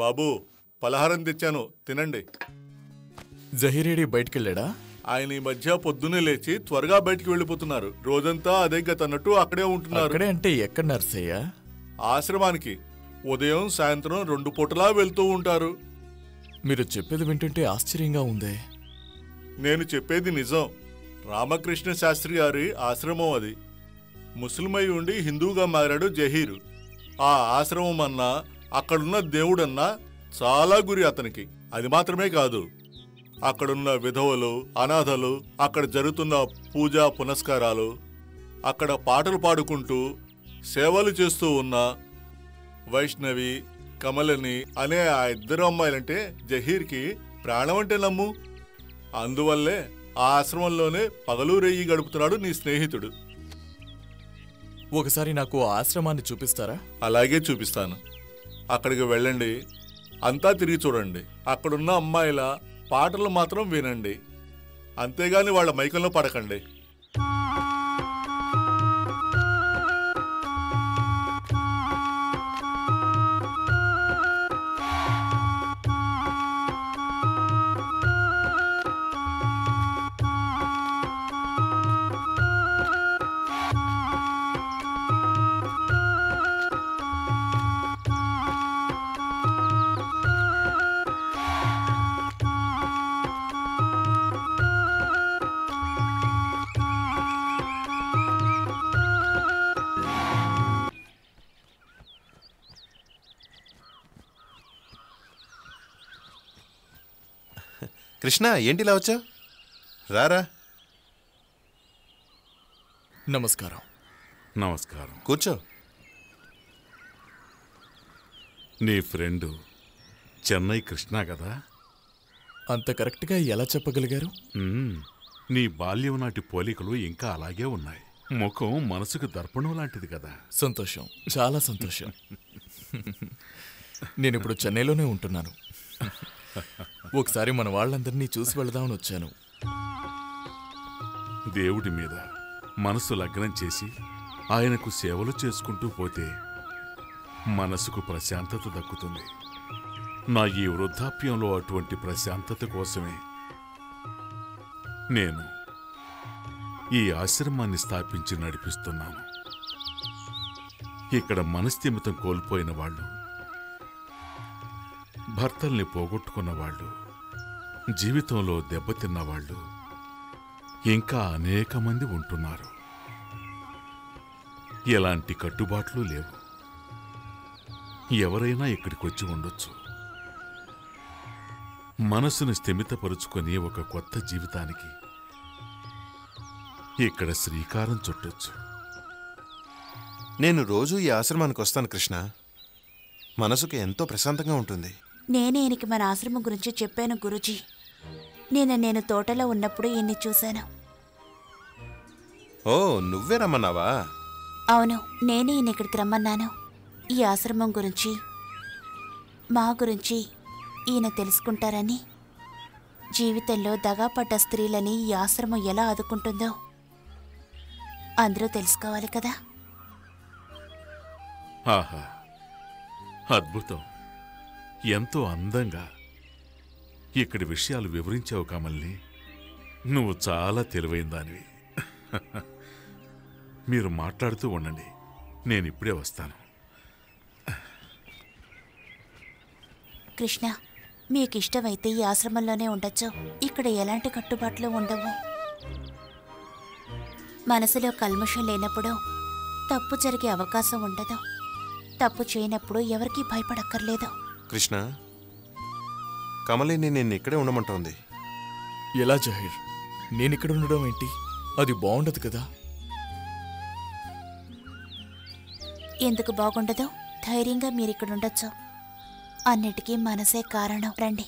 బాబు పలహారం తెచ్చాను, తినండి. జహీరేడి బయటికెళ్ళాడా? ఆయన ఈ మధ్య పొద్దున్నే లేచి త్వరగా బయటికి వెళ్ళిపోతున్నారు. రోజంతా అదే గత అన్నట్టు అక్కడే ఉంటున్నారు. అక్కడే అంటే ఎక్కడ నర్సయ్య? ఆశ్రమానికి ఉదయం సాయంత్రం 2 పూటలా వెళ్తూ ఉంటారు. మీరు చెప్పేది వింటుంటే ఆశ్చర్యంగా ఉందే. నేను చెప్పేది నిజం. రామకృష్ణ శాస్త్రి గారి ఆశ్రమం అది. ముస్లిమై ఉండి హిందూగా మారాడు జహీరు. ఆ ఆశ్రమం అన్నా అక్కడున్న దేవుడన్నా చాలా గురి అతనికి. అది మాత్రమే కాదు, అక్కడున్న విధవలు, అనాథలు, అక్కడ జరుగుతున్న పూజా పునస్కారాలు, అక్కడ పాటలు పాడుకుంటూ సేవలు చేస్తూ ఉన్న వైష్ణవి, కమలని అనే ఆ 2 అమ్మాయిలంటే జహీర్కి ప్రాణం అంటే నమ్ము. అందువల్లే ఆ ఆశ్రమంలోనే పగలు రేయి గడుపుతున్నాడు నీ స్నేహితుడు. ఒకసారి నాకు ఆశ్రమాన్ని చూపిస్తారా? అలాగే చూపిస్తాను. అక్కడికి వెళ్ళండి, అంతా తిరిగి చూడండి. అక్కడున్న అమ్మాయిల పాటలు మాత్రం వినండి, అంతేగాని వాళ్ళ మైకంలో పడకండి. కృష్ణ, ఏంటిలా వచ్చావు? రారా. నమస్కారం. నమస్కారం. కూర్చో. నీ ఫ్రెండు చెన్నై కృష్ణ కదా? అంత కరెక్ట్గా ఎలా చెప్పగలిగారు? నీ బాల్యం నాటి పోలికలు ఇంకా అలాగే ఉన్నాయి. ముఖం మనసుకు దర్పణం లాంటిది కదా. సంతోషం, చాలా సంతోషం. నేనిప్పుడు చెన్నైలోనే ఉంటున్నాను. ఒకసారి మన వాళ్ళందరినీ చూసి వెళదామని వచ్చాను. దేవుడి మీద మనసు లగ్నం చేసి ఆయనకు సేవలు చేసుకుంటూ పోతే మనసుకు ప్రశాంతత దక్కుతుంది. నా ఈ వృద్ధాప్యంలో అటువంటి ప్రశాంతత కోసమే నేను ఈ ఆశ్రమాన్ని స్థాపించి నడిపిస్తున్నాను. ఇక్కడ మనస్థిమితం కోల్పోయిన వాళ్ళు, భర్తల్ని పోగొట్టుకున్న వాళ్ళు, జీవితంలో దెబ్బతిన్న వాళ్ళు ఇంకా అనేక మంది ఉంటున్నారు. ఎలాంటి కట్టుబాట్లు లేవు. ఎవరైనా ఇక్కడికి వచ్చి ఉండొచ్చు. మనసును స్థిమితపరుచుకొని ఒక కొత్త జీవితానికి ఇక్కడ శ్రీకారం చుట్టొచ్చు. నేను రోజూ ఈ ఆశ్రమానికి వస్తాను కృష్ణ. మనసుకు ఎంతో ప్రశాంతంగా ఉంటుంది. నేనే ఈయనకి మన ఆశ్రమం గురించి చెప్పాను గురూజీ. నేను తోటలో ఉన్నప్పుడు ఈయన్ని చూశాను. ఓ, నువ్వే రమ్మన్నావా? అవును, నేనే ఈయన ఇక్కడికి రమ్మన్నాను. ఈ ఆశ్రమం గురించి, మా గురించి ఈయన తెలుసుకుంటారని. జీవితంలో దగాపడ్డ స్త్రీలని ఈ ఆశ్రమం ఎలా ఆదుకుంటుందో అందరూ తెలుసుకోవాలి కదా. ఆహా, అద్భుతం. ఎంతో అందంగా ఇక్కడి విషయాలు వివరించావు కమల్ని. నువ్వు చాలా తెలివైన దానివి. మీరు మాట్లాడుతూ ఉండండి, నేను ఇప్పుడే వస్తాను. కృష్ణ, మీకు ఇష్టమైతే ఈ ఆశ్రమంలోనే ఉండొచ్చు. ఇక్కడ ఎలాంటి కట్టుబాట్లు ఉండవు. మనసులో కల్మషం లేనప్పుడు తప్పు జరిగే అవకాశం ఉండదు. తప్పు చేయనప్పుడు ఎవరికీ భయపడక్కర్లేదు. కృష్ణ, కమలిని నేను ఇక్కడే ఉండమంటోంది. ఎలా జహీర్? నేనిక్కడ ఉండడం ఏంటి? అది బాగుండదు కదా. ఎందుకు బాగుండదు? ధైర్యంగా మీరిక్కడ ఉండొచ్చు. అన్నిటికీ మనసే కారణం. రండి.